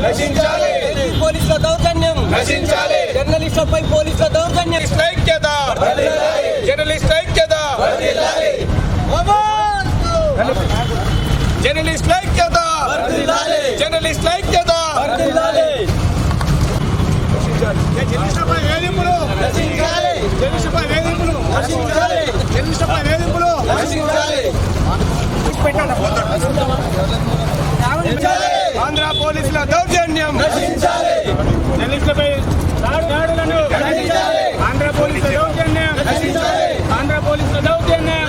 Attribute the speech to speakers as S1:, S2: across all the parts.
S1: నశించాలి.
S2: పోలీసుల దౌర్జన్యం
S1: నశించాలి.
S2: జర్నలిస్టులపై పోలీసుల దౌర్జన్యం.
S1: ఐక్యత, జర్నలిస్ట్ ఐక్యత, జర్నలిస్ట్ ఐక్యత, జర్నలిస్ట్ ఐక్యత. జర్నలిస్టులపై వేధింపులు, జర్నలిస్టులపై వేధింపులు, జర్నలిస్టులపై వేధింపులు. ఆంధ్ర పోలీసుల దౌర్జన్యం, జర్నలిస్టులపై దాడులను, ఆంధ్ర పోలీసుల దౌర్జన్యం, ఆంధ్ర పోలీసుల దౌర్జన్యం.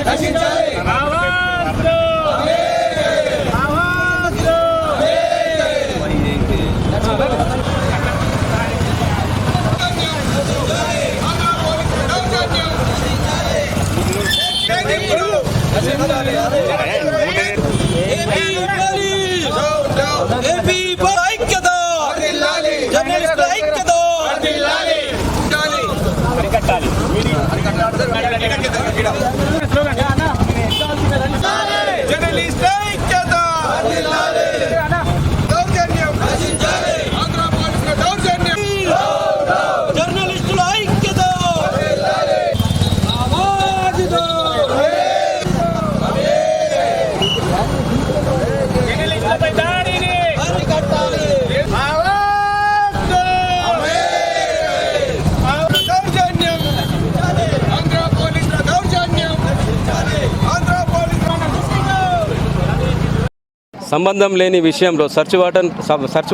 S3: సంబంధం లేని విషయంలో సర్చ్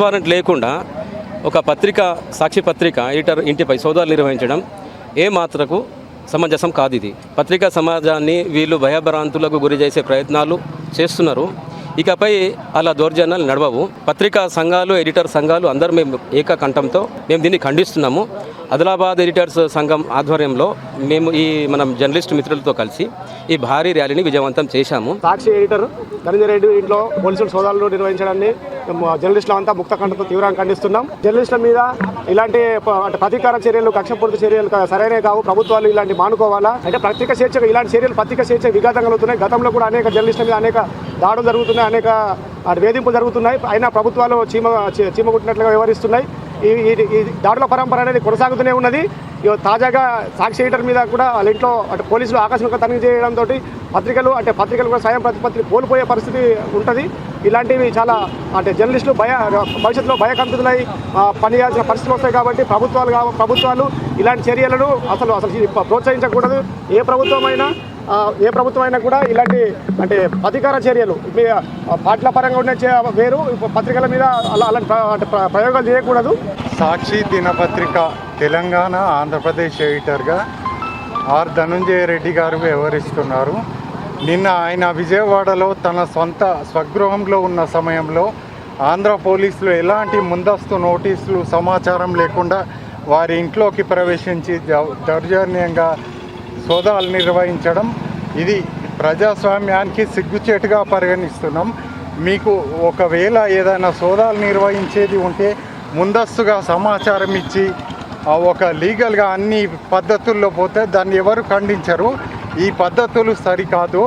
S3: వారెంట్ లేకుండా ఒక పత్రిక, సాక్షి పత్రిక ఎడిటర్ ఇంటిపై సోదాలు నిర్వహించడం ఏమాత్రకు సమంజసం కాదు. ఇది పత్రికా సమాజాన్ని వీళ్ళు భయభ్రాంతులకు గురి చేసే ప్రయత్నాలు చేస్తున్నారు. ఇకపై అలా దౌర్జన్యాలు నడవవు. పత్రికా సంఘాలు, ఎడిటర్ సంఘాలు అందరూ మేము ఏకకంఠంతో మేము దీన్ని ఖండిస్తున్నాము. ఆదిలాబాద్ ఎడిటర్స్ సంఘం ఆధ్వర్యంలో మేము మనం జర్నలిస్ట్ మిత్రులతో కలిసి ఈ భారీ ర్యాలీని విజయవంతం చేశాము.
S4: సాక్షి ఎడిటర్ ధనంజయ రెడ్డి ఇంట్లో పోలీసులు సోదాలు నిర్వహించడాన్ని జర్నలిస్టులు అంతా ముక్త కంఠంతో తీవ్రంగా ఖండిస్తున్నాం. జర్నలిస్టుల మీద ఇలాంటి ప్రతీకార చర్యలు, కక్షపూరిత చర్యలు సరైనవి కావు. ప్రభుత్వాలు ఇలాంటి మానుకోవాలా. అంటే పత్రిక స్వేచ్ఛ, ఇలాంటి చర్యలు పత్రిక స్వేచ్ఛ విఘాతం కలుగుతున్నాయి. గతంలో కూడా అనేక జర్నలిస్టుల మీద అనేక దాడులు జరుగుతున్నాయి, అనేక వేధింపులు జరుగుతున్నాయి. అయినా ప్రభుత్వాలు చీమగుట్టినట్లుగా వ్యవహరిస్తున్నాయి. ఈ దాడుల పరంపర అనేది కొనసాగుతూనే ఉన్నది. తాజాగా సాక్షి ఎడిటర్ మీద కూడా వాళ్ళ ఇంట్లో పోలీసులు ఆకస్మిక తనిఖీ చేయడంతో పత్రికలు కూడా స్వయం ప్రతిపత్తి కోల్పోయే పరిస్థితి ఉంటుంది. ఇలాంటివి చాలా జర్నలిస్టులు భవిష్యత్తులో భయకంపితులై పనిచేయాల్సిన పరిస్థితులు వస్తాయి. కాబట్టి ప్రభుత్వాలు ఇలాంటి చర్యలను అసలు ప్రోత్సహించకూడదు. ఏ ప్రభుత్వమైనా కూడా ఇలాంటి ప్రతీకార చర్యలు పార్టీల పరంగా ఉండే వేరు, పత్రికల మీద అలాంటి ప్రయోగాలు చేయకూడదు.
S5: సాక్షి దినపత్రిక తెలంగాణ, ఆంధ్రప్రదేశ్ ఎడిటర్గా ఆర్ ధనంజయ రెడ్డి గారు వ్యవహరిస్తున్నారు. నిన్న ఆయన విజయవాడలో తన స్వగృహంలో ఉన్న సమయంలో ఆంధ్ర పోలీసులు ఎలాంటి ముందస్తు నోటీసులు, సమాచారం లేకుండా వారి ఇంట్లోకి ప్రవేశించి దౌర్జన్యంగా సోదాలు నిర్వహించడం, ఇది ప్రజాస్వామ్యానికి సిగ్గుచేటుగా పరిగణిస్తున్నాం. మీకు ఒకవేళ ఏదైనా సోదాలు నిర్వహించేది ఉంటే ముందస్తుగా సమాచారం ఇచ్చి ఒక లీగల్గా అన్ని పద్ధతుల్లో పోతే దాన్ని ఎవరు ఖండించరు. ఈ పద్ధతులు సరికాదు.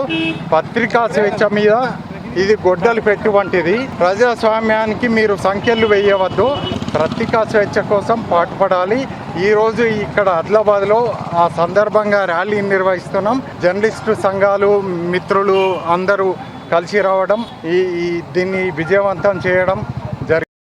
S5: పత్రికా స్వేచ్ఛ మీద ఇది గొడ్డలు పెట్టువంటిది. ప్రజాస్వామ్యానికి మీరు సంఖ్యలు వేయవద్దు. పత్రికా స్వేచ్ఛ కోసం పాటుపడాలి. ఈరోజు ఇక్కడ ఆదిలాబాద్లో ఆ సందర్భంగా ర్యాలీ నిర్వహిస్తున్నాం. జర్నలిస్టు సంఘాలు, మిత్రులు అందరూ కలిసి రావడం, దీన్ని విజయవంతం చేయడం